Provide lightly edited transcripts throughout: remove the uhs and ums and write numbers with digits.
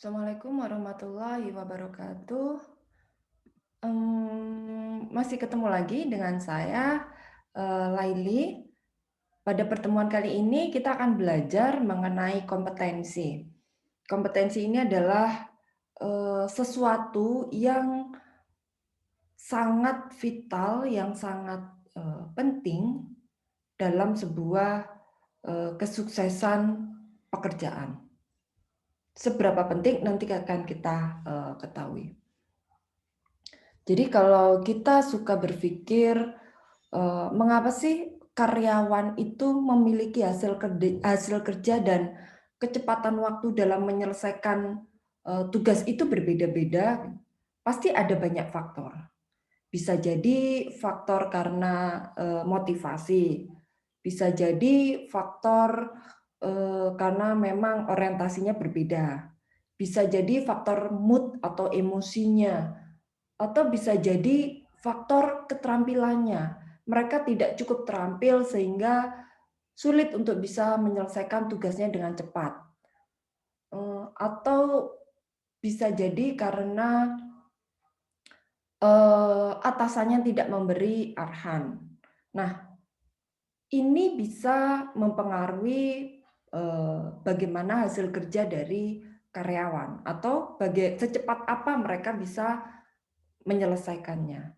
Assalamualaikum warahmatullahi wabarakatuh. Masih ketemu lagi dengan saya, Laili. Pada pertemuan kali ini kita akan belajar mengenai kompetensi. Kompetensi ini adalah, sesuatu yang sangat vital, yang sangat, penting dalam sebuah, kesuksesan pekerjaan. Seberapa penting nanti akan kita, ketahui. Jadi kalau kita suka berpikir, mengapa sih karyawan itu memiliki hasil kerja dan kecepatan waktu dalam menyelesaikan, tugas itu berbeda-beda, pasti ada banyak faktor. Bisa jadi faktor karena, motivasi, bisa jadi faktor, karena memang orientasinya berbeda, bisa jadi faktor mood atau emosinya, atau bisa jadi faktor keterampilannya. Mereka tidak cukup terampil sehingga sulit untuk bisa menyelesaikan tugasnya dengan cepat. Atau bisa jadi karena, atasannya tidak memberi arahan. Nah, ini bisa mempengaruhi, bagaimana hasil kerja dari karyawan atau secepat apa mereka bisa menyelesaikannya.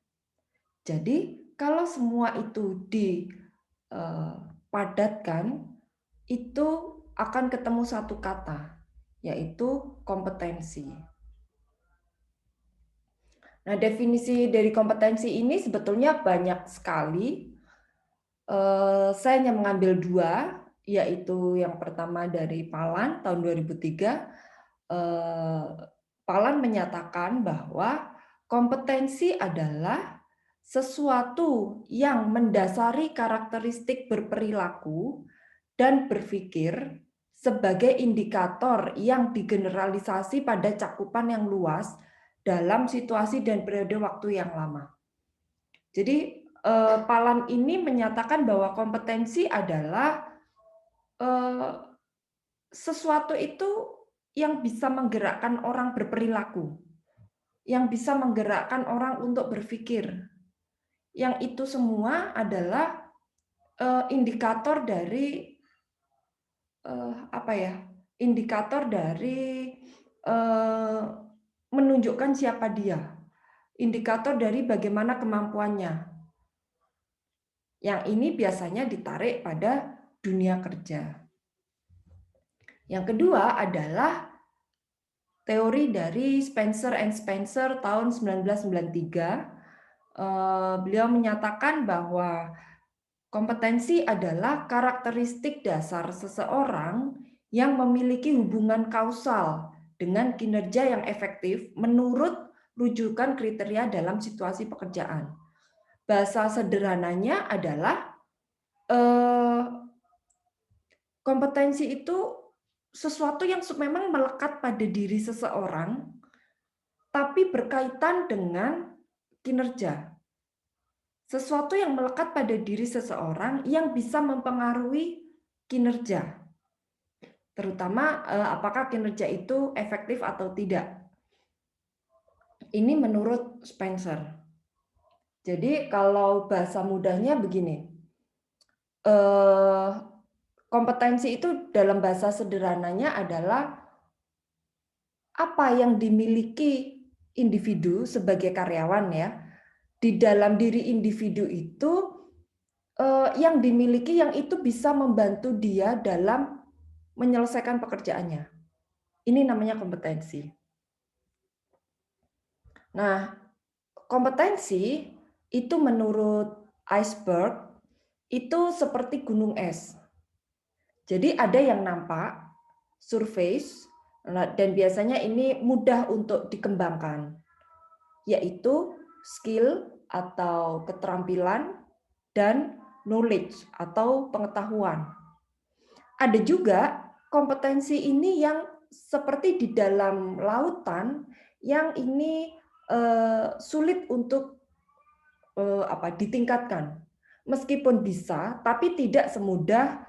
Jadi, kalau semua itu dipadatkan, itu akan ketemu satu kata, yaitu kompetensi. Nah, definisi dari kompetensi ini sebetulnya banyak sekali. Saya hanya mengambil 2, yaitu yang pertama dari Palan tahun 2003. Eee, Palan menyatakan bahwa kompetensi adalah sesuatu yang mendasari karakteristik berperilaku dan berpikir sebagai indikator yang digeneralisasi pada cakupan yang luas dalam situasi dan periode waktu yang lama. Jadi, Palan ini menyatakan bahwa kompetensi adalah, eee, sesuatu itu yang bisa menggerakkan orang berperilaku, yang bisa menggerakkan orang untuk berpikir, yang itu semua adalah, indikator dari, apa ya, indikator dari, eee, menunjukkan siapa dia, indikator dari bagaimana kemampuannya. Yang ini biasanya ditarik pada dunia kerja. Yang kedua adalah teori dari Spencer and Spencer tahun 1993. Beliau menyatakan bahwa kompetensi adalah karakteristik dasar seseorang yang memiliki hubungan kausal dengan kinerja yang efektif menurut rujukan kriteria dalam situasi pekerjaan. Bahasa sederhananya adalah, eee, kompetensi itu sesuatu yang memang melekat pada diri seseorang, tapi berkaitan dengan kinerja. Sesuatu yang melekat pada diri seseorang yang bisa mempengaruhi kinerja, terutama, apakah kinerja itu efektif atau tidak. Ini menurut Spencer. Jadi kalau bahasa mudahnya begini, eee, kompetensi itu dalam bahasa sederhananya adalah apa yang dimiliki individu sebagai karyawan ya, di dalam diri individu itu, yang dimiliki yang itu bisa membantu dia dalam menyelesaikan pekerjaannya. Ini namanya kompetensi. Nah, kompetensi itu menurut Iceberg, itu seperti gunung es. Jadi ada yang nampak, surface, dan biasanya ini mudah untuk dikembangkan, yaitu skill atau keterampilan dan knowledge atau pengetahuan. Ada juga kompetensi ini yang seperti di dalam lautan yang ini, sulit untuk, ditingkatkan. Meskipun bisa, tapi tidak semudah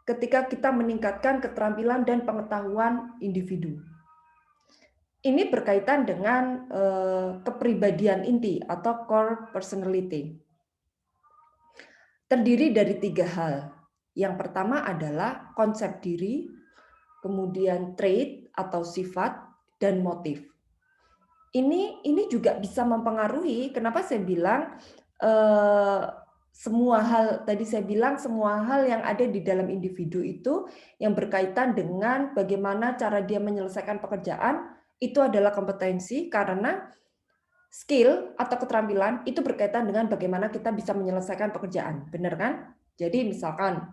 ketika kita meningkatkan keterampilan dan pengetahuan individu. Ini berkaitan dengan kepribadian inti atau core personality. Terdiri dari 3 hal. Yang pertama adalah konsep diri, kemudian trait atau sifat, dan motif. Ini juga bisa mempengaruhi, kenapa saya bilang semua hal, tadi saya bilang semua hal yang ada di dalam individu itu yang berkaitan dengan bagaimana cara dia menyelesaikan pekerjaan, itu adalah kompetensi, karena skill atau keterampilan itu berkaitan dengan bagaimana kita bisa menyelesaikan pekerjaan, benar kan? Jadi misalkan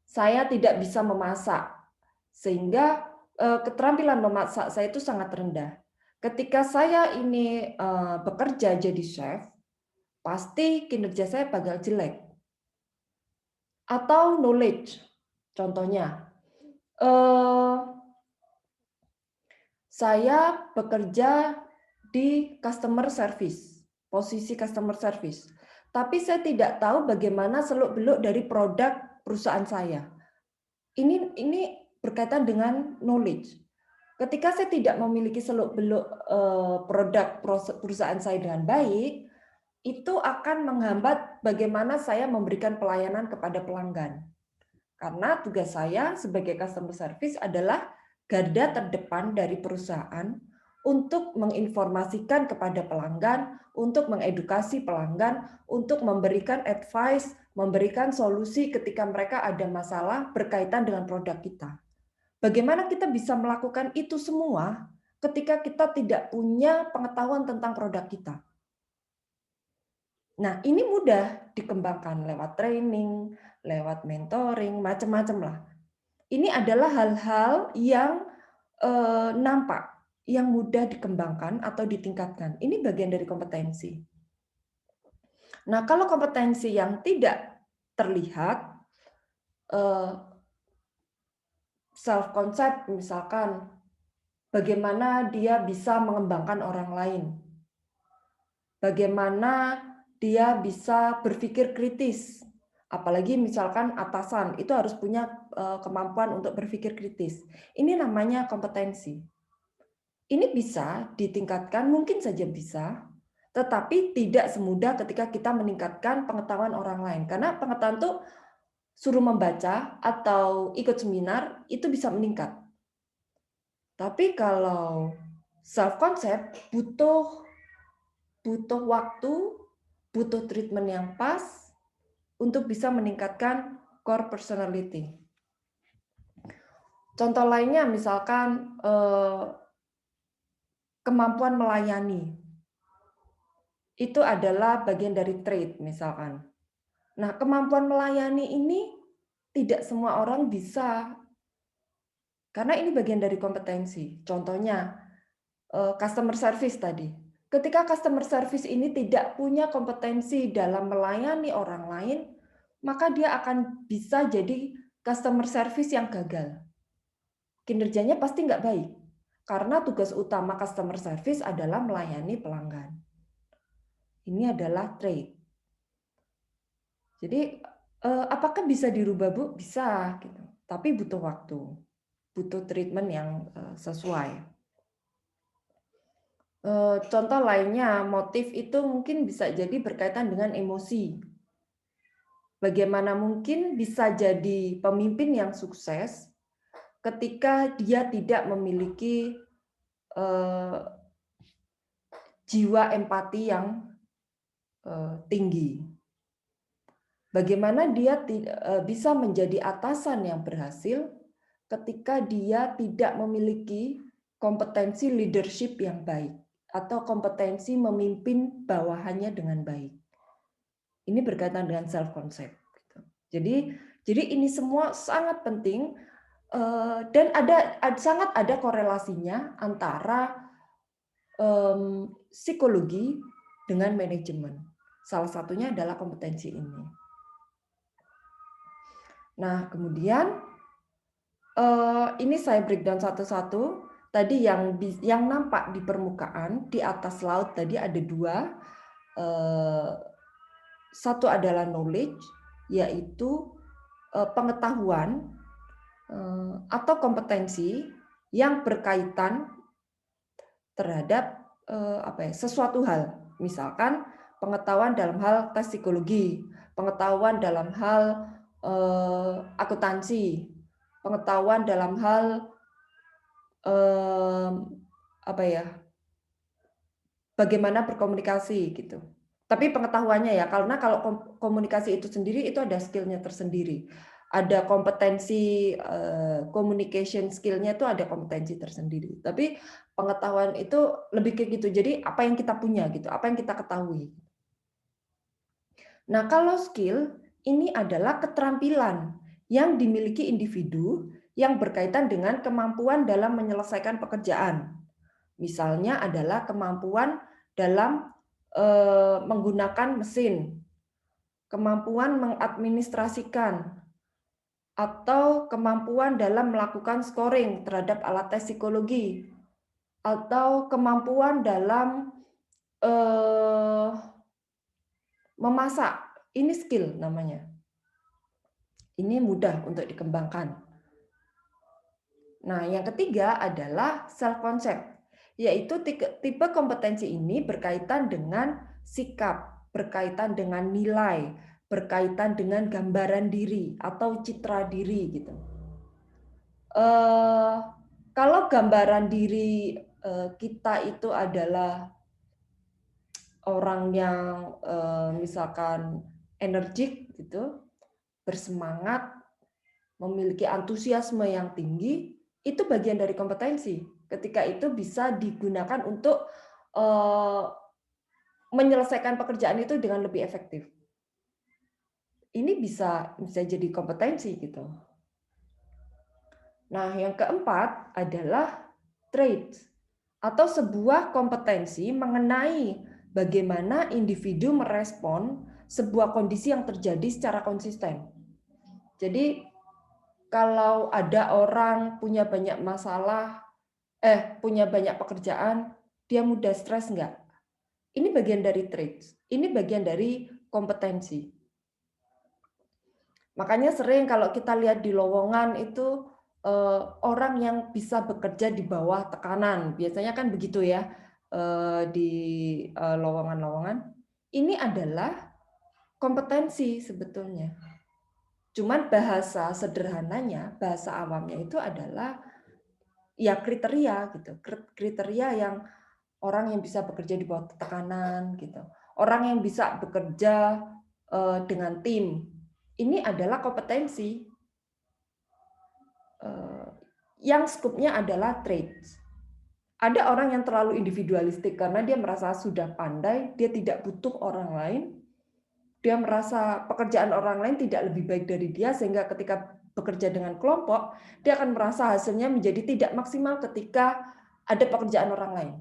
saya tidak bisa memasak, sehingga keterampilan memasak saya itu sangat rendah. Ketika saya ini bekerja jadi chef, pasti kinerja saya bakal jelek. Atau knowledge, contohnya, eh, saya bekerja di customer service, posisi customer service. Tapi saya tidak tahu bagaimana seluk-beluk dari produk perusahaan saya. Ini berkaitan dengan knowledge. Ketika saya tidak memiliki seluk-beluk produk perusahaan saya dengan baik, itu akan menghambat bagaimana saya memberikan pelayanan kepada pelanggan. Karena tugas saya sebagai customer service adalah garda terdepan dari perusahaan untuk menginformasikan kepada pelanggan, untuk mengedukasi pelanggan, untuk memberikan advice, memberikan solusi ketika mereka ada masalah berkaitan dengan produk kita. Bagaimana kita bisa melakukan itu semua ketika kita tidak punya pengetahuan tentang produk kita? Nah, ini mudah dikembangkan lewat training, lewat mentoring, macam-macam lah. Ini adalah hal-hal yang nampak, yang mudah dikembangkan atau ditingkatkan. Ini bagian dari kompetensi. Nah, kalau kompetensi yang tidak terlihat, self concept misalkan, bagaimana dia bisa mengembangkan orang lain, bagaimana dia bisa berpikir kritis, apalagi misalkan atasan itu harus punya kemampuan untuk berpikir kritis. Ini namanya kompetensi. Ini bisa ditingkatkan, mungkin saja bisa, tetapi tidak semudah ketika kita meningkatkan pengetahuan orang lain. Karena pengetahuan itu suruh membaca atau ikut seminar itu bisa meningkat. Tapi kalau self concept butuh waktu, butuh treatment yang pas untuk bisa meningkatkan core personality. Contoh lainnya misalkan kemampuan melayani. Itu adalah bagian dari trait misalkan. Nah, kemampuan melayani ini tidak semua orang bisa, karena ini bagian dari kompetensi. Contohnya, customer service tadi. Ketika customer service ini tidak punya kompetensi dalam melayani orang lain, maka dia akan bisa jadi customer service yang gagal. Kinerjanya pasti nggak baik, karena tugas utama customer service adalah melayani pelanggan. Ini adalah trait. Jadi, apakah bisa dirubah, Bu? Bisa, gitu. Tapi butuh waktu, butuh treatment yang sesuai. Contoh lainnya, motif itu mungkin bisa jadi berkaitan dengan emosi. Bagaimana mungkin bisa jadi pemimpin yang sukses ketika dia tidak memiliki jiwa empati yang tinggi. Bagaimana dia bisa menjadi atasan yang berhasil ketika dia tidak memiliki kompetensi leadership yang baik atau kompetensi memimpin bawahannya dengan baik. Ini berkaitan dengan self concept. Jadi ini semua sangat penting dan sangat ada korelasinya antara psikologi dengan manajemen. Salah satunya adalah kompetensi ini. Nah, kemudian ini saya breakdown satu-satu. Tadi yang nampak di permukaan di atas laut tadi ada 2. Satu adalah knowledge, yaitu pengetahuan atau kompetensi yang berkaitan terhadap sesuatu hal. Misalkan pengetahuan dalam hal tes psikologi, pengetahuan dalam hal akuntansi, pengetahuan dalam hal apa ya, bagaimana berkomunikasi gitu. Tapi pengetahuannya ya, karena kalau komunikasi itu sendiri itu ada skill-nya tersendiri. Ada kompetensi communication skill-nya itu ada kompetensi tersendiri. Tapi pengetahuan itu lebih kayak gitu. Jadi apa yang kita punya gitu, apa yang kita ketahui. Nah, kalau skill ini adalah keterampilan yang dimiliki individu yang berkaitan dengan kemampuan dalam menyelesaikan pekerjaan. Misalnya adalah kemampuan dalam menggunakan mesin, kemampuan mengadministrasikan, atau kemampuan dalam melakukan scoring terhadap alat tes psikologi, atau kemampuan dalam memasak. Ini skill namanya. Ini mudah untuk dikembangkan. Nah, yang ketiga adalah self concept, yaitu tipe kompetensi ini berkaitan dengan sikap, berkaitan dengan nilai, berkaitan dengan gambaran diri atau citra diri gitu. Kalau gambaran diri kita itu adalah orang yang misalkan energik gitu, bersemangat, memiliki antusiasme yang tinggi, itu bagian dari kompetensi. Ketika itu bisa digunakan untuk menyelesaikan pekerjaan itu dengan lebih efektif. Ini bisa jadi kompetensi gitu. Nah, yang keempat adalah traits atau sebuah kompetensi mengenai bagaimana individu merespon sebuah kondisi yang terjadi secara konsisten. Jadi kalau ada orang punya banyak masalah, punya banyak pekerjaan, dia mudah stres nggak? Ini bagian dari traits, ini bagian dari kompetensi. Makanya sering kalau kita lihat di lowongan itu orang yang bisa bekerja di bawah tekanan, biasanya kan begitu ya di lowongan-lowongan. Ini adalah kompetensi sebetulnya. Cuman bahasa sederhananya, bahasa awamnya itu adalah ya kriteria gitu, kriteria yang orang yang bisa bekerja di bawah tekanan gitu, orang yang bisa bekerja dengan tim. Ini adalah kompetensi yang skupnya adalah traits. Ada orang yang terlalu individualistik karena dia merasa sudah pandai, dia tidak butuh orang lain, dia merasa pekerjaan orang lain tidak lebih baik dari dia, sehingga ketika bekerja dengan kelompok, dia akan merasa hasilnya menjadi tidak maksimal ketika ada pekerjaan orang lain.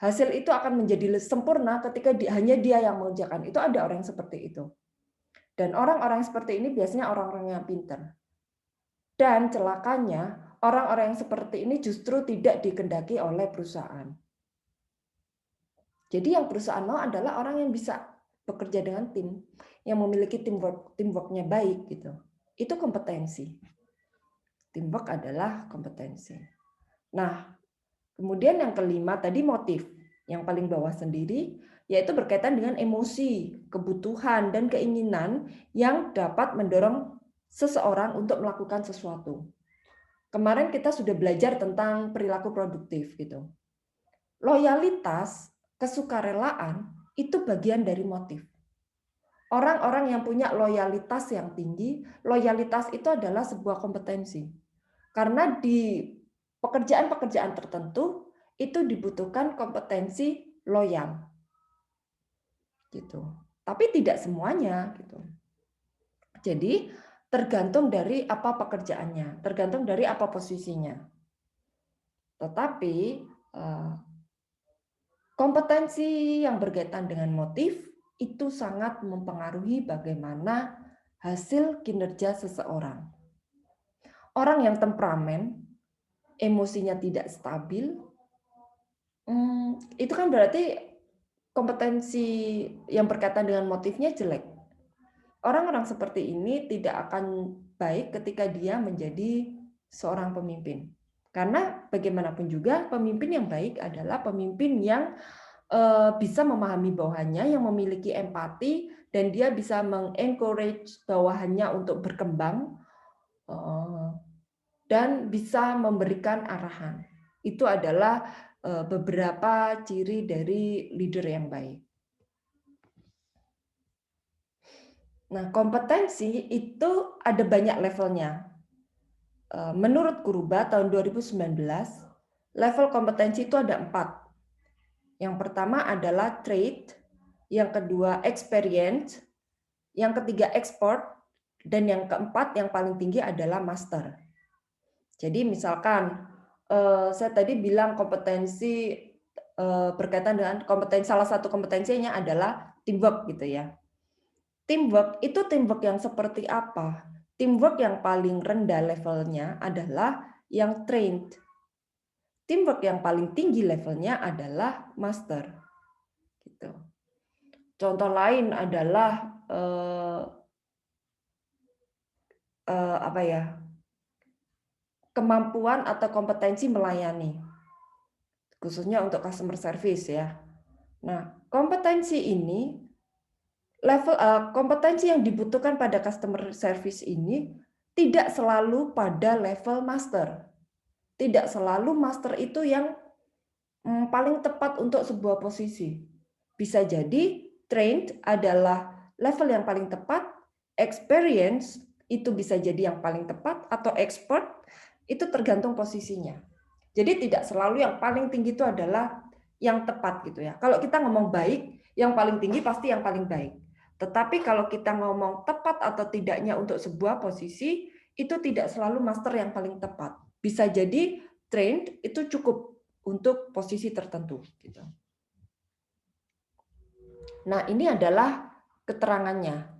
Hasil itu akan menjadi sempurna ketika hanya dia yang mengerjakan. Itu ada orang yang seperti itu. Dan orang-orang seperti ini biasanya orang-orang yang pintar. Dan celakanya, orang-orang yang seperti ini justru tidak dikendaki oleh perusahaan. Jadi yang perusahaan mau adalah orang yang bisa bekerja dengan tim, yang memiliki teamwork-nya baik gitu. Itu kompetensi. Teamwork adalah kompetensi. Nah, kemudian yang kelima tadi motif, yang paling bawah sendiri, yaitu berkaitan dengan emosi, kebutuhan, dan keinginan yang dapat mendorong seseorang untuk melakukan sesuatu. Kemarin kita sudah belajar tentang perilaku produktif gitu. Loyalitas, kesukarelaan itu bagian dari motif. Orang-orang yang punya loyalitas yang tinggi, loyalitas itu adalah sebuah kompetensi. Karena di pekerjaan-pekerjaan tertentu itu dibutuhkan kompetensi loyal. Gitu. Tapi tidak semuanya gitu. Jadi tergantung dari apa pekerjaannya, tergantung dari apa posisinya. Tetapi kompetensi yang berkaitan dengan motif itu sangat mempengaruhi bagaimana hasil kinerja seseorang. Orang yang temperamen, emosinya tidak stabil, itu kan berarti kompetensi yang berkaitan dengan motifnya jelek. Orang-orang seperti ini tidak akan baik ketika dia menjadi seorang pemimpin. Karena bagaimanapun juga pemimpin yang baik adalah pemimpin yang bisa memahami bawahannya, yang memiliki empati, dan dia bisa meng-encourage bawahannya untuk berkembang, dan bisa memberikan arahan. Itu adalah beberapa ciri dari leader yang baik. Nah, kompetensi itu ada banyak levelnya. Menurut Kuruba tahun 2019, level kompetensi itu ada 4. Yang pertama adalah trait, yang kedua experience, yang ketiga expert, dan yang keempat yang paling tinggi adalah master. Jadi misalkan saya tadi bilang kompetensi berkaitan dengan kompetensi, salah satu kompetensinya adalah teamwork gitu ya. Teamwork itu teamwork yang seperti apa? Teamwork yang paling rendah levelnya adalah yang trained. Teamwork yang paling tinggi levelnya adalah master. Gitu. Contoh lain adalah apa ya? Kemampuan atau kompetensi melayani, khususnya untuk customer service ya. Nah, kompetensi ini level kompetensi yang dibutuhkan pada customer service ini tidak selalu pada level master. Tidak selalu master itu yang paling tepat untuk sebuah posisi. Bisa jadi trained adalah level yang paling tepat, experience itu bisa jadi yang paling tepat, atau expert itu tergantung posisinya. Jadi tidak selalu yang paling tinggi itu adalah yang tepat gitu ya. Kalau kita ngomong baik, yang paling tinggi pasti yang paling baik. Tetapi kalau kita ngomong tepat atau tidaknya untuk sebuah posisi, itu tidak selalu master yang paling tepat. Bisa jadi trained itu cukup untuk posisi tertentu. Gitu. Nah, ini adalah keterangannya.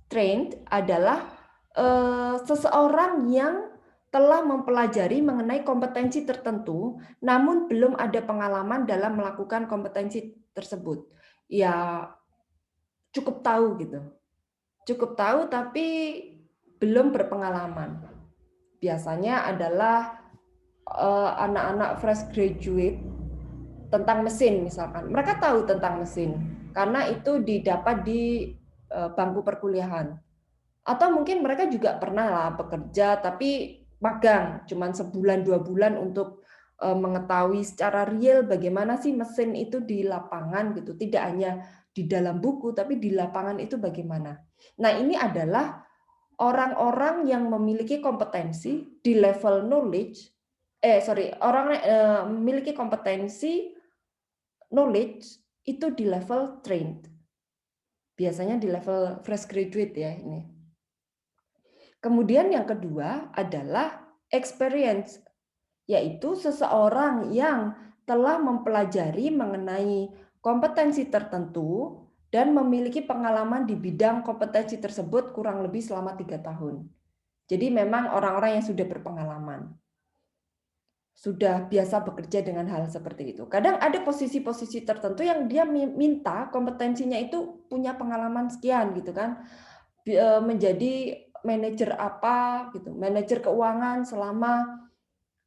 Trained adalah seseorang yang telah mempelajari mengenai kompetensi tertentu, namun belum ada pengalaman dalam melakukan kompetensi tersebut. Ya, cukup tahu gitu. Cukup tahu tapi belum berpengalaman. Biasanya adalah anak-anak fresh graduate tentang mesin misalkan. Mereka tahu tentang mesin karena itu didapat di bangku perkuliahan. Atau mungkin mereka juga pernah lah bekerja tapi magang, cuman sebulan 2 bulan untuk mengetahui secara real bagaimana sih mesin itu di lapangan gitu. Tidak hanya di dalam buku tapi di lapangan itu bagaimana. Nah, ini adalah orang-orang yang memiliki kompetensi di level knowledge orang memiliki kompetensi knowledge itu di level trained. Biasanya di level fresh graduate ya ini. Kemudian yang kedua adalah experience, yaitu seseorang yang telah mempelajari mengenai kompetensi tertentu dan memiliki pengalaman di bidang kompetensi tersebut kurang lebih selama 3 tahun. Jadi memang orang-orang yang sudah berpengalaman, sudah biasa bekerja dengan hal seperti itu. Kadang ada posisi-posisi tertentu yang dia minta kompetensinya itu punya pengalaman sekian gitu kan, menjadi manajer apa gitu, manajer keuangan selama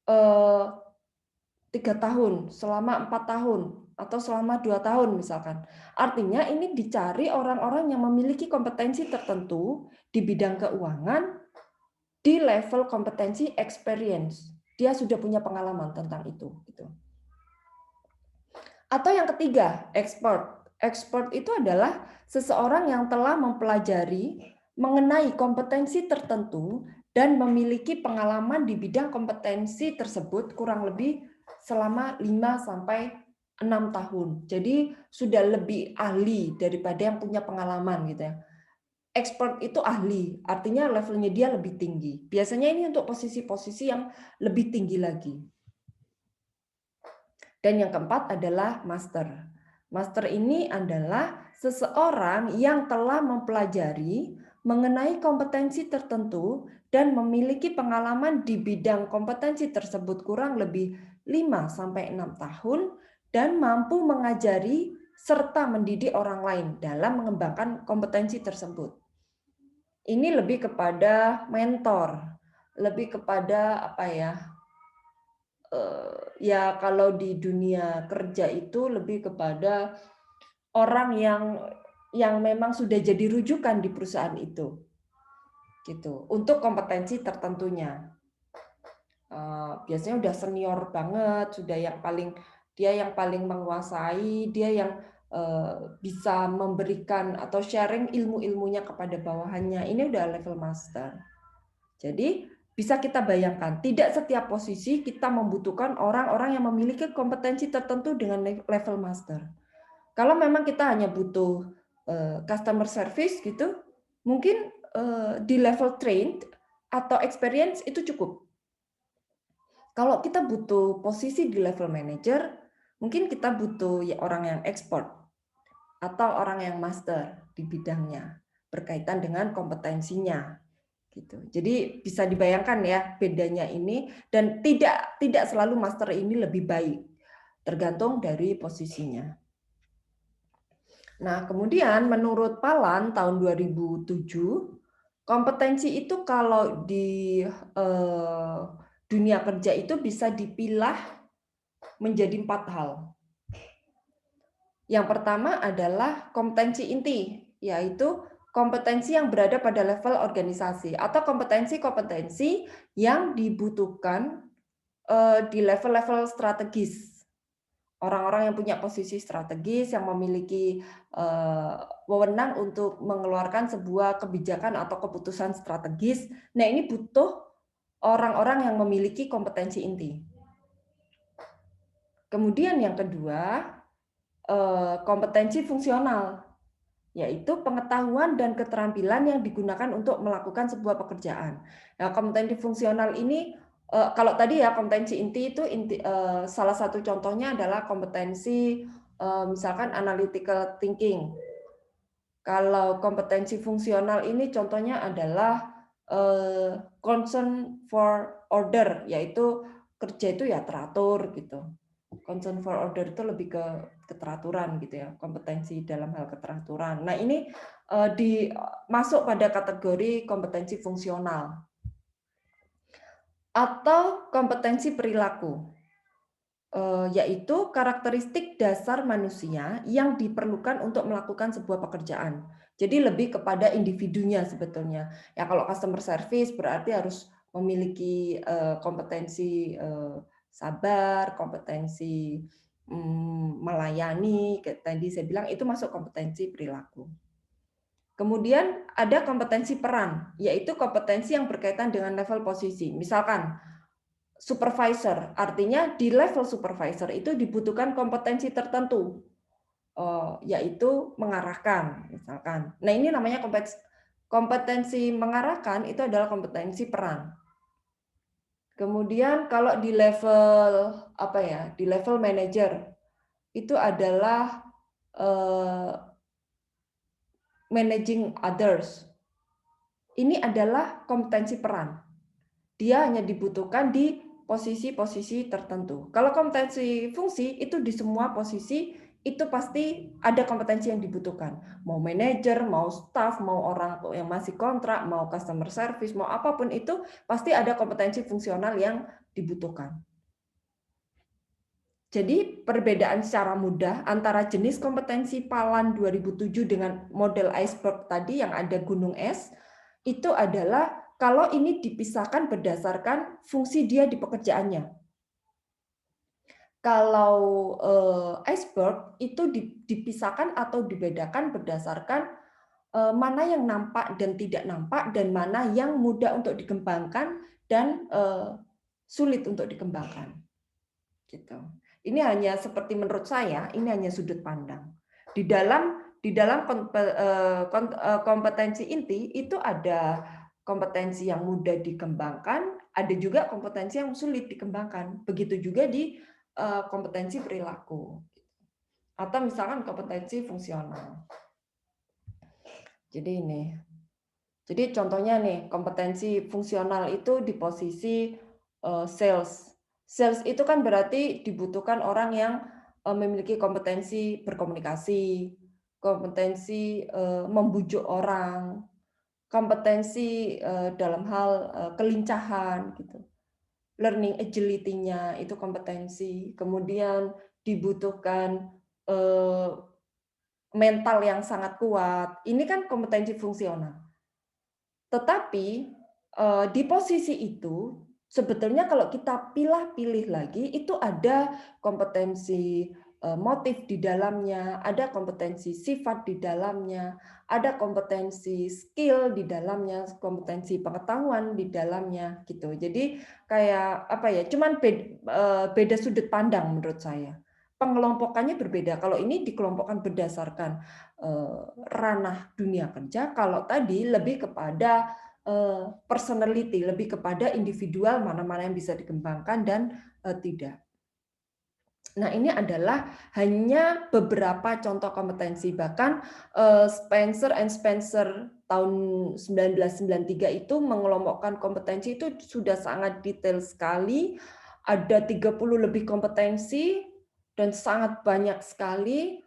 3 tahun, selama 4 tahun, atau selama 2 tahun misalkan. Artinya ini dicari orang-orang yang memiliki kompetensi tertentu di bidang keuangan di level kompetensi experience. Dia sudah punya pengalaman tentang itu. Gitu. Atau yang ketiga, expert. Expert itu adalah seseorang yang telah mempelajari mengenai kompetensi tertentu dan memiliki pengalaman di bidang kompetensi tersebut kurang lebih selama 5-6 tahun. Jadi sudah lebih ahli daripada yang punya pengalaman gitu ya. Expert itu ahli, artinya levelnya dia lebih tinggi. Biasanya ini untuk posisi-posisi yang lebih tinggi lagi. Dan yang keempat adalah master. Master ini adalah seseorang yang telah mempelajari mengenai kompetensi tertentu dan memiliki pengalaman di bidang kompetensi tersebut kurang lebih 5-6 tahun dan mampu mengajari serta mendidik orang lain dalam mengembangkan kompetensi tersebut. Ini lebih kepada mentor, lebih kepada apa ya? ya kalau di dunia kerja itu lebih kepada orang yang memang sudah jadi rujukan di perusahaan itu, gitu, untuk kompetensi tertentunya. Biasanya udah senior banget, sudah dia yang paling menguasai, dia yang bisa memberikan atau sharing ilmu-ilmunya kepada bawahannya. Ini udah level master. Jadi bisa kita bayangkan, tidak setiap posisi kita membutuhkan orang-orang yang memiliki kompetensi tertentu dengan level master. Kalau memang kita hanya butuh customer service gitu, mungkin di level trained atau experience itu cukup. Kalau kita butuh posisi di level manager, mungkin kita butuh ya orang yang expert atau orang yang master di bidangnya berkaitan dengan kompetensinya gitu. Jadi bisa dibayangkan ya bedanya ini, dan tidak selalu master ini lebih baik, tergantung dari posisinya. Nah, kemudian menurut Palan tahun 2007, kompetensi itu kalau di dunia kerja itu bisa dipilah menjadi 4 hal. Yang pertama adalah kompetensi inti, yaitu kompetensi yang berada pada level organisasi atau kompetensi-kompetensi yang dibutuhkan di level-level strategis. Orang-orang yang punya posisi strategis, yang memiliki wewenang untuk mengeluarkan sebuah kebijakan atau keputusan strategis. Nah, ini butuh orang-orang yang memiliki kompetensi inti. Kemudian yang kedua, kompetensi fungsional, yaitu pengetahuan dan keterampilan yang digunakan untuk melakukan sebuah pekerjaan. Nah, kompetensi fungsional ini, kalau tadi ya kompetensi inti itu salah satu contohnya adalah kompetensi misalkan analytical thinking. Kalau kompetensi fungsional ini contohnya adalah concern for order, yaitu kerja itu ya teratur gitu. Concern for order itu lebih ke keteraturan gitu ya, kompetensi dalam hal keteraturan. Nah, ini masuk pada kategori kompetensi fungsional atau kompetensi perilaku, yaitu karakteristik dasar manusia yang diperlukan untuk melakukan sebuah pekerjaan. Jadi lebih kepada individunya sebetulnya. Ya kalau customer service berarti harus memiliki kompetensi sabar, kompetensi melayani, tadi saya bilang itu masuk kompetensi perilaku. Kemudian ada kompetensi peran, yaitu kompetensi yang berkaitan dengan level posisi. Misalkan supervisor, artinya di level supervisor itu dibutuhkan kompetensi tertentu, yaitu mengarahkan, misalkan. Nah, ini namanya kompetensi mengarahkan itu adalah kompetensi peran. Kemudian kalau di level di level manager itu adalah managing others. Ini adalah kompetensi peran. Dia hanya dibutuhkan di posisi-posisi tertentu. Kalau kompetensi fungsi itu di semua posisi itu pasti ada kompetensi yang dibutuhkan. Mau manajer, mau staff, mau orang yang masih kontrak, mau customer service, mau apapun itu pasti ada kompetensi fungsional yang dibutuhkan. Jadi perbedaan secara mudah antara jenis kompetensi Palan 2007 dengan model iceberg tadi yang ada gunung es, itu adalah kalau ini dipisahkan berdasarkan fungsi dia di pekerjaannya. Kalau iceberg itu dipisahkan atau dibedakan berdasarkan mana yang nampak dan tidak nampak, dan mana yang mudah untuk dikembangkan dan sulit untuk dikembangkan. Gitu. Ini hanya seperti menurut saya, ini hanya sudut pandang. Di dalam kompetensi inti itu ada kompetensi yang mudah dikembangkan, ada juga kompetensi yang sulit dikembangkan. Begitu juga di kompetensi perilaku. Atau misalkan kompetensi fungsional. Jadi ini. Jadi contohnya nih, kompetensi fungsional itu di posisi sales. Sales itu kan berarti dibutuhkan orang yang memiliki kompetensi berkomunikasi, kompetensi membujuk orang, kompetensi dalam hal kelincahan gitu. learning agility-nya itu kompetensi, kemudian dibutuhkan mental yang sangat kuat. Ini kan kompetensi fungsional. Tetapi di posisi itu sebetulnya kalau kita pilih-pilih lagi itu ada kompetensi motif di dalamnya, ada kompetensi sifat di dalamnya, ada kompetensi skill di dalamnya, kompetensi pengetahuan di dalamnya gitu. Jadi kayak apa ya? Cuman beda sudut pandang menurut saya. Pengelompokannya berbeda. Kalau ini dikelompokkan berdasarkan ranah dunia kerja, kalau tadi lebih kepada personality, lebih kepada individual mana-mana yang bisa dikembangkan dan tidak. Nah, ini adalah hanya beberapa contoh kompetensi. Bahkan Spencer and Spencer tahun 1993 itu mengelompokkan kompetensi itu sudah sangat detail sekali. Ada 30 lebih kompetensi dan sangat banyak sekali.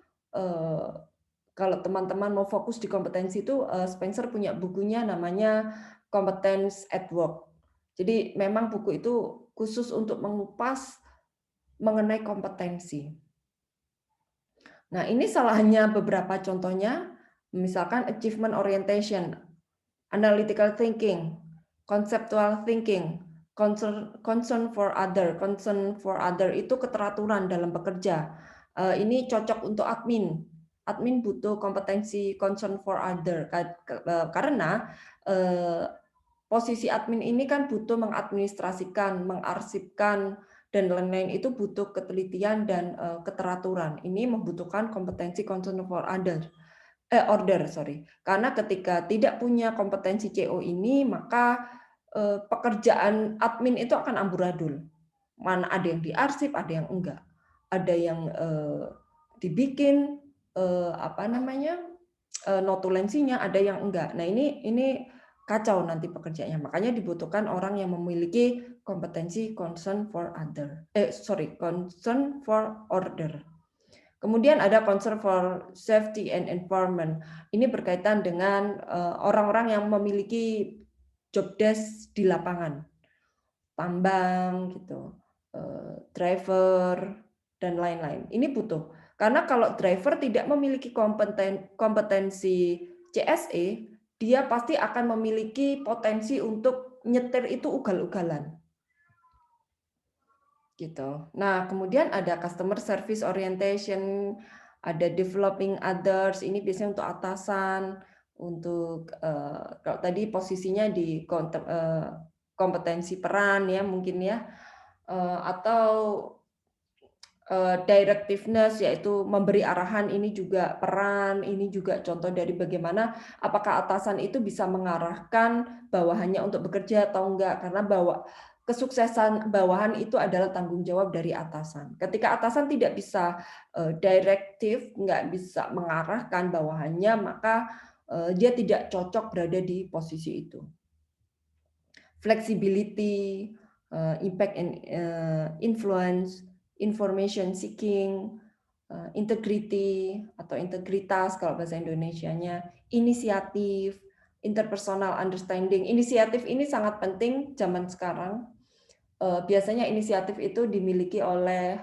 Kalau teman-teman mau fokus di kompetensi itu, Spencer punya bukunya namanya Competence at Work. Jadi memang buku itu khusus untuk mengupas mengenai kompetensi. Nah, ini hanya beberapa contohnya, misalkan achievement orientation, analytical thinking, conceptual thinking, concern for other. Concern for other itu keteraturan dalam bekerja. Ini cocok untuk admin. Admin butuh kompetensi concern for other karena posisi admin ini kan butuh mengadministrasikan, mengarsipkan, dan lain-lain itu butuh ketelitian dan keteraturan. Ini membutuhkan kompetensi concern for order, sorry. Karena ketika tidak punya kompetensi CO ini, maka pekerjaan admin itu akan amburadul. Mana ada yang diarsip, ada yang enggak. Ada yang dibikin notulensinya, ada yang enggak. Nah, ini kacau nanti pekerjaannya. Makanya dibutuhkan orang yang memiliki kompetensi concern for order. Kemudian ada concern for safety and environment. Ini berkaitan dengan orang-orang yang memiliki job desk di lapangan, tambang gitu, driver dan lain-lain. Ini butuh. Karena kalau driver tidak memiliki kompetensi CSE, dia pasti akan memiliki potensi untuk nyetir itu ugal-ugalan. Gitu. Nah, kemudian ada customer service orientation, ada developing others, ini biasanya untuk atasan, untuk kalau tadi posisinya di kompetensi peran ya mungkin ya, atau directiveness yaitu memberi arahan, ini juga peran, ini juga contoh dari bagaimana apakah atasan itu bisa mengarahkan bawahannya untuk bekerja atau enggak, karena kesuksesan bawahan itu adalah tanggung jawab dari atasan. Ketika atasan tidak bisa direktif, nggak bisa mengarahkan bawahannya, maka dia tidak cocok berada di posisi itu. Flexibility, impact and influence, information seeking, integrity atau integritas kalau bahasa Indonesianya, inisiatif, interpersonal understanding. Inisiatif ini sangat penting zaman sekarang. Biasanya inisiatif itu dimiliki oleh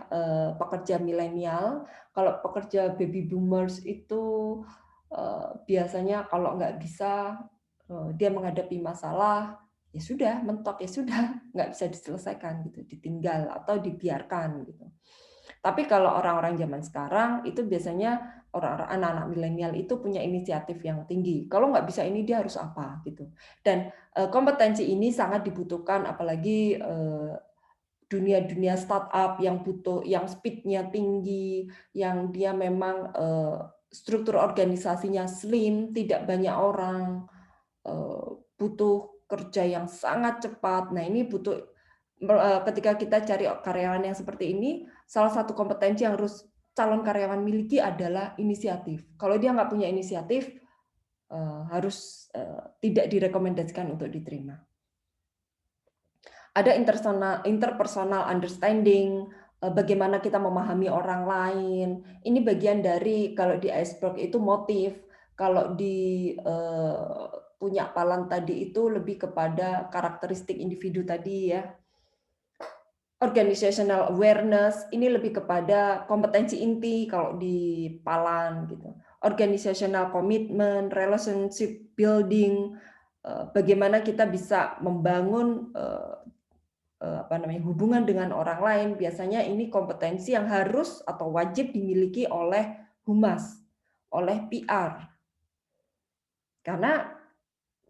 pekerja milenial. Kalau pekerja baby boomers itu biasanya kalau nggak bisa dia menghadapi masalah, ya sudah mentok, ya sudah nggak bisa diselesaikan gitu, ditinggal atau dibiarkan gitu. Tapi kalau orang-orang zaman sekarang itu biasanya orang-orang anak-anak milenial itu punya inisiatif yang tinggi. Kalau nggak bisa ini dia harus apa gitu. Dan kompetensi ini sangat dibutuhkan apalagi dunia-dunia startup yang butuh yang speed-nya tinggi, yang dia memang struktur organisasinya slim, tidak banyak orang, butuh kerja yang sangat cepat. Nah, ini butuh ketika kita cari karyawan yang seperti ini, salah satu kompetensi yang harus calon karyawan miliki adalah inisiatif. Kalau dia nggak punya inisiatif, harus tidak direkomendasikan untuk diterima. Ada interpersonal understanding, bagaimana kita memahami orang lain. Ini bagian dari kalau di iceberg itu motif, kalau di punya palan tadi itu lebih kepada karakteristik individu tadi ya. Organizational awareness ini lebih kepada kompetensi inti kalau di Palan gitu. Organizational commitment, relationship building, bagaimana kita bisa membangun hubungan dengan orang lain. Biasanya ini kompetensi yang harus atau wajib dimiliki oleh humas, oleh PR. Karena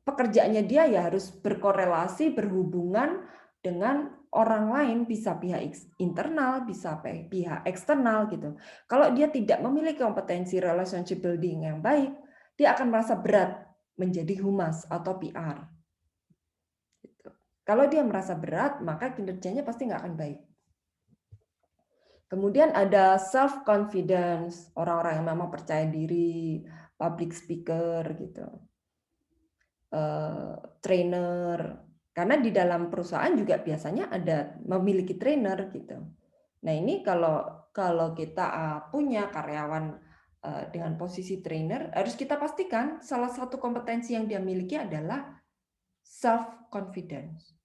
pekerjaannya dia ya harus berkorelasi, berhubungan dengan orang lain, bisa pihak internal, bisa pihak eksternal gitu. Kalau dia tidak memiliki kompetensi relationship building yang baik, dia akan merasa berat menjadi humas atau PR. Gitu. Kalau dia merasa berat, maka kinerjanya pasti nggak akan baik. Kemudian ada self confidence, orang-orang yang memang percaya diri, public speaker gitu. Trainer, karena di dalam perusahaan juga biasanya ada memiliki trainer gitu. Nah ini kalau kita punya karyawan dengan posisi trainer, harus kita pastikan salah satu kompetensi yang dia miliki adalah self confidence.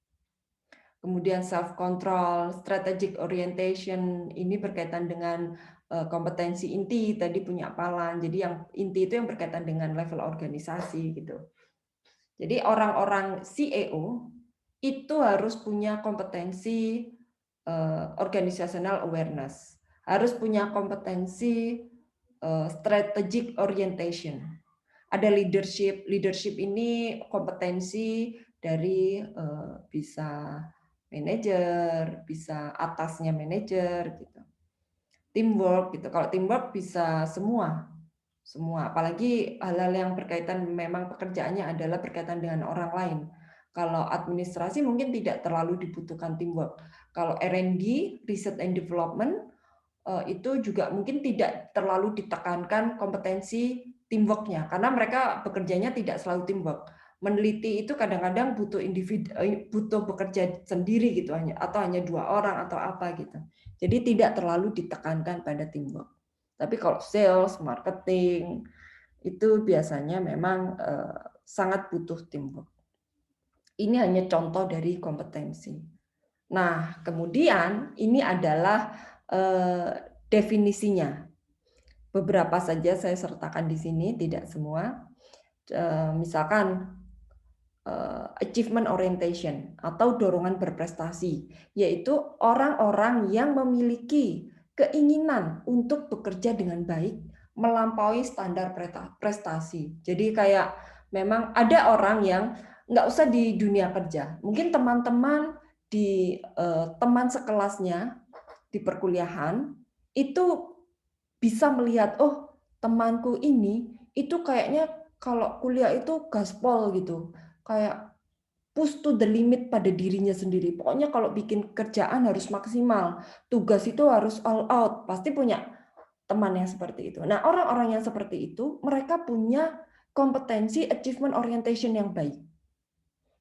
Kemudian self control, strategic orientation ini berkaitan dengan kompetensi inti, tadi punya Palan. Jadi yang inti itu yang berkaitan dengan level organisasi gitu. Jadi orang-orang CEO itu harus punya kompetensi organizational awareness, harus punya kompetensi strategic orientation. Ada leadership, leadership ini kompetensi dari bisa manajer, bisa atasnya manajer gitu. Teamwork gitu. Kalau teamwork bisa semua, apalagi hal-hal yang berkaitan memang pekerjaannya adalah berkaitan dengan orang lain. Kalau administrasi mungkin tidak terlalu dibutuhkan teamwork. Kalau R&D, Research and Development, itu juga mungkin tidak terlalu ditekankan kompetensi teamwork-nya, karena mereka bekerjanya tidak selalu teamwork. Meneliti itu kadang-kadang butuh individu, butuh bekerja sendiri gitu atau hanya 2 orang atau apa gitu. Jadi tidak terlalu ditekankan pada teamwork. Tapi kalau sales, marketing, itu biasanya memang sangat butuh teamwork. Ini hanya contoh dari kompetensi. Nah, kemudian ini adalah definisinya. Beberapa saja saya sertakan di sini, tidak semua. Misalkan achievement orientation atau dorongan berprestasi, yaitu orang-orang yang memiliki keinginan untuk bekerja dengan baik melampaui standar prestasi. Jadi kayak memang ada orang yang nggak usah di dunia kerja, mungkin teman-teman di teman sekelasnya di perkuliahan itu bisa melihat, oh temanku ini itu kayaknya kalau kuliah itu gaspol gitu, kayak push to the limit pada dirinya sendiri. Pokoknya kalau bikin kerjaan harus maksimal, tugas itu harus all out, pasti punya teman yang seperti itu. Nah, orang-orang yang seperti itu, mereka punya kompetensi achievement orientation yang baik.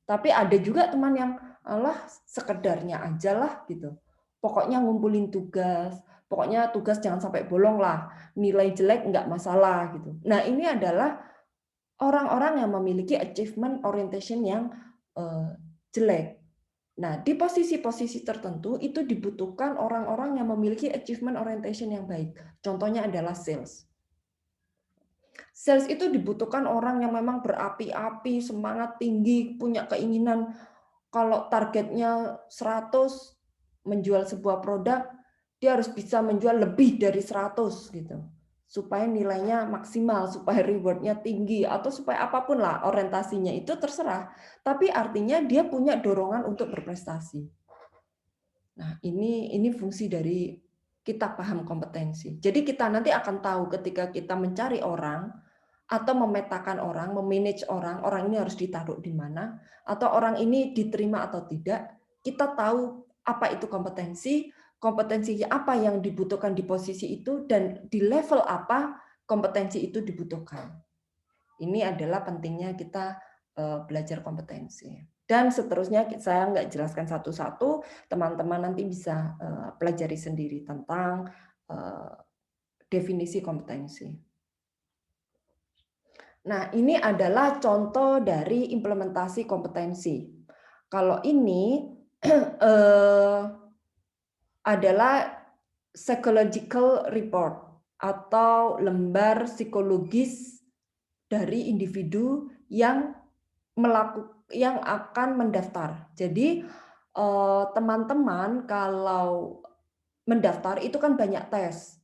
Tapi ada juga teman yang, alah sekedarnya aja lah gitu. Pokoknya ngumpulin tugas, pokoknya tugas jangan sampai bolong lah, nilai jelek nggak masalah gitu. Nah, ini adalah orang-orang yang memiliki achievement orientation yang jelek. Nah, di posisi-posisi tertentu itu dibutuhkan orang-orang yang memiliki achievement orientation yang baik. Contohnya adalah sales. Sales itu dibutuhkan orang yang memang berapi-api, semangat tinggi, punya keinginan kalau targetnya 100 menjual sebuah produk, dia harus bisa menjual lebih dari 100 gitu. Supaya nilainya maksimal, supaya reward-nya tinggi, atau supaya apapun lah orientasinya itu terserah. Tapi artinya dia punya dorongan untuk berprestasi. Nah, ini fungsi dari kita paham kompetensi. Jadi kita nanti akan tahu ketika kita mencari orang atau memetakan orang, memanage orang, orang ini harus ditaruh di mana, atau orang ini diterima atau tidak, kita tahu apa itu kompetensi, kompetensinya apa yang dibutuhkan di posisi itu, dan di level apa kompetensi itu dibutuhkan. Ini adalah pentingnya kita belajar kompetensi. Dan seterusnya saya nggak jelaskan satu-satu, teman-teman nanti bisa pelajari sendiri tentang definisi kompetensi. Nah, ini adalah contoh dari implementasi kompetensi. Kalau ini adalah psychological report atau lembar psikologis dari individu yang yang akan mendaftar. Jadi, teman-teman kalau mendaftar itu kan banyak tes.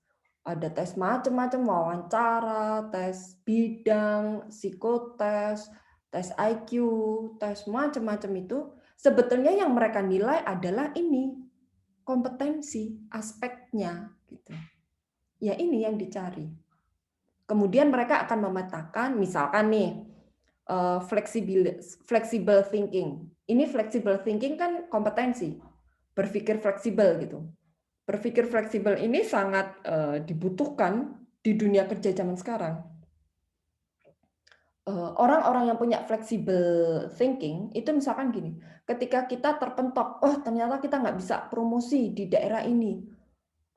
Ada tes macam-macam, wawancara, tes bidang, psikotes, tes IQ, tes macam-macam itu. Sebetulnya yang mereka nilai adalah ini, kompetensi, aspeknya, gitu. Ya ini yang dicari. Kemudian mereka akan memetakan, misalkan nih, flexible thinking. Ini flexible thinking kan kompetensi, berpikir fleksibel gitu. Berpikir fleksibel ini sangat dibutuhkan di dunia kerja zaman sekarang. Orang-orang yang punya flexible thinking itu misalkan gini, ketika kita terpentok, oh ternyata kita nggak bisa promosi di daerah ini.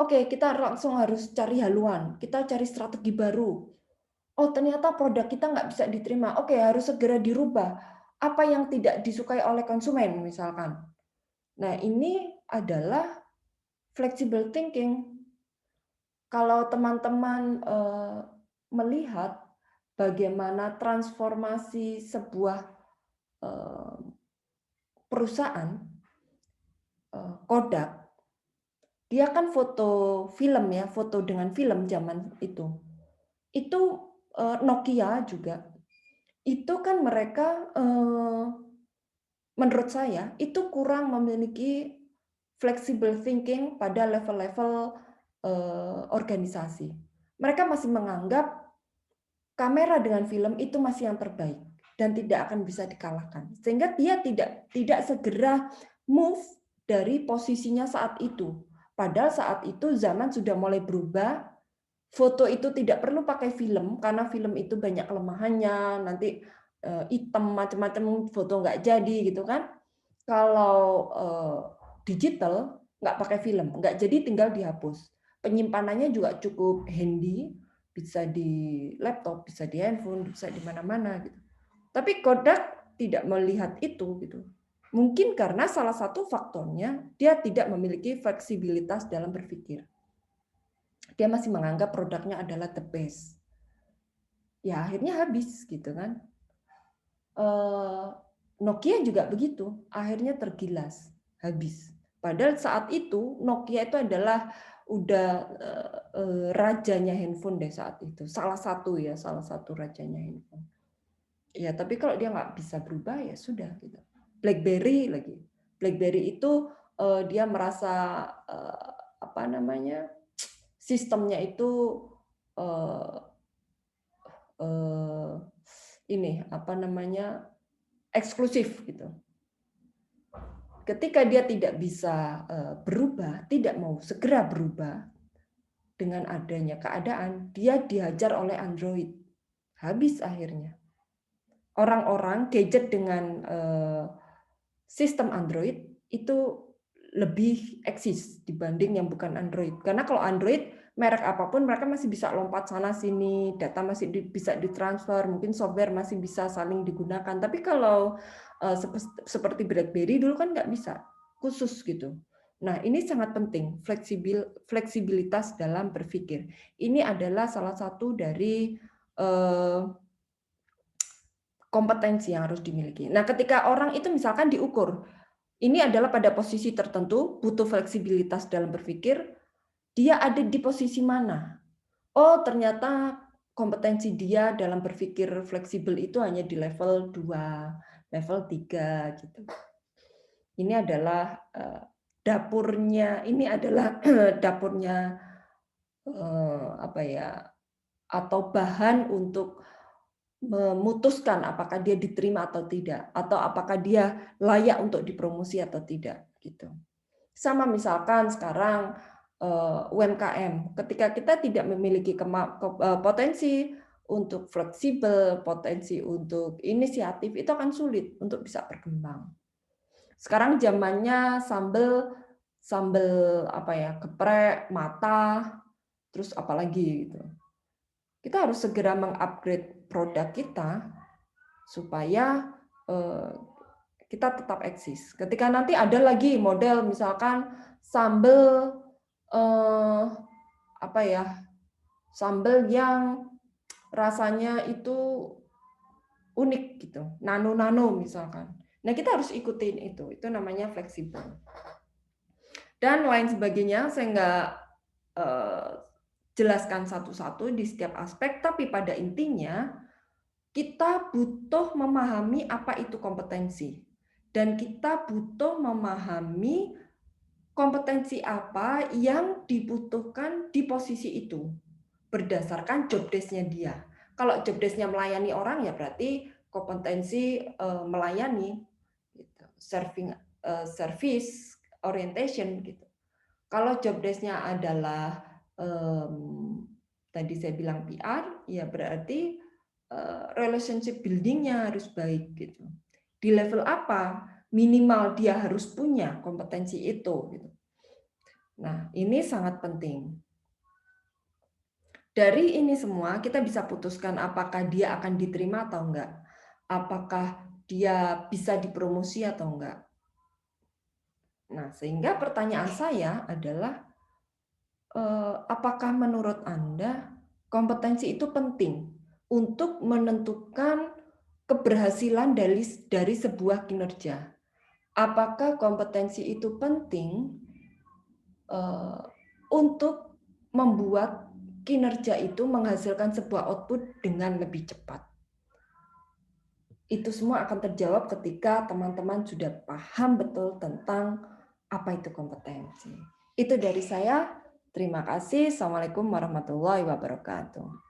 Oke, kita langsung harus cari haluan, kita cari strategi baru. Oh ternyata produk kita nggak bisa diterima. Oke, harus segera dirubah. Apa yang tidak disukai oleh konsumen misalkan. Nah ini adalah flexible thinking. Kalau teman-teman melihat bagaimana transformasi sebuah perusahaan, Kodak, dia kan foto film ya, foto dengan film zaman itu. Itu Nokia juga. Itu kan mereka menurut saya itu kurang memiliki flexible thinking pada level-level organisasi. Mereka masih menganggap kamera dengan film itu masih yang terbaik dan tidak akan bisa dikalahkan. Sehingga dia tidak segera move dari posisinya saat itu. Padahal saat itu zaman sudah mulai berubah. Foto itu tidak perlu pakai film karena film itu banyak kelemahannya, nanti hitam macam-macam foto nggak jadi gitu kan. Kalau digital nggak pakai film, nggak jadi tinggal dihapus. Penyimpanannya juga cukup handy, bisa di laptop, bisa di handphone, bisa di mana-mana gitu. Tapi Kodak tidak melihat itu gitu. Mungkin karena salah satu faktornya dia tidak memiliki fleksibilitas dalam berpikir. Dia masih menganggap produknya adalah the best. Ya akhirnya habis gitu kan. Nokia juga begitu, akhirnya tergilas, habis. Padahal saat itu Nokia itu adalah udah rajanya handphone deh saat itu. Salah satu rajanya handphone. Ya, tapi kalau dia nggak bisa berubah ya sudah gitu. BlackBerry lagi. BlackBerry itu dia merasa apa namanya? Sistemnya itu ini apa namanya? Eksklusif gitu. Ketika dia tidak bisa berubah, tidak mau segera berubah dengan adanya keadaan, dia dihajar oleh Android. Habis akhirnya. Orang-orang gadget dengan sistem Android itu lebih eksis dibanding yang bukan Android. Karena kalau Android, merek apapun mereka masih bisa lompat sana sini, data masih bisa ditransfer, mungkin software masih bisa saling digunakan. Tapi kalau seperti BlackBerry dulu kan nggak bisa, khusus gitu. Nah, ini sangat penting, fleksibilitas dalam berpikir. Ini adalah salah satu dari kompetensi yang harus dimiliki. Nah, ketika orang itu misalkan diukur, ini adalah pada posisi tertentu, butuh fleksibilitas dalam berpikir, dia ada di posisi mana? Oh, ternyata kompetensi dia dalam berpikir fleksibel itu hanya di level 2, level 3 gitu. Ini adalah dapurnya, ini adalah dapurnya apa ya? Atau bahan untuk memutuskan apakah dia diterima atau tidak, atau apakah dia layak untuk dipromosi atau tidak gitu. Sama misalkan sekarang UMKM, ketika kita tidak memiliki potensi untuk fleksibel, potensi untuk inisiatif, itu akan sulit untuk bisa berkembang. Sekarang zamannya sambel apa ya, geprek, mata, terus apalagi gitu. Kita harus segera mengupgrade produk kita supaya kita tetap eksis. Ketika nanti ada lagi model misalkan sambel apa ya? Sambel yang rasanya itu unik gitu, nano-nano misalkan. Nah, kita harus ikutin itu namanya fleksibel. Dan lain sebagainya, saya nggak jelaskan satu-satu di setiap aspek, tapi pada intinya kita butuh memahami apa itu kompetensi. Dan kita butuh memahami kompetensi apa yang dibutuhkan di posisi itu berdasarkan job desk-nya dia. Kalau job desk-nya melayani orang ya berarti kompetensi melayani gitu. Service orientation gitu. Kalau job desk-nya adalah tadi saya bilang PR, ya berarti relationship building-nya harus baik gitu. Di level apa minimal dia harus punya kompetensi itu gitu. Nah, ini sangat penting. Dari ini semua kita bisa putuskan apakah dia akan diterima atau enggak. Apakah dia bisa dipromosi atau enggak. Nah, sehingga pertanyaan saya adalah apakah menurut Anda kompetensi itu penting untuk menentukan keberhasilan dari sebuah kinerja? Apakah kompetensi itu penting untuk membuat kinerja itu menghasilkan sebuah output dengan lebih cepat? Itu semua akan terjawab ketika teman-teman sudah paham betul tentang apa itu kompetensi. Itu dari saya. Terima kasih. Assalamualaikum warahmatullahi wabarakatuh.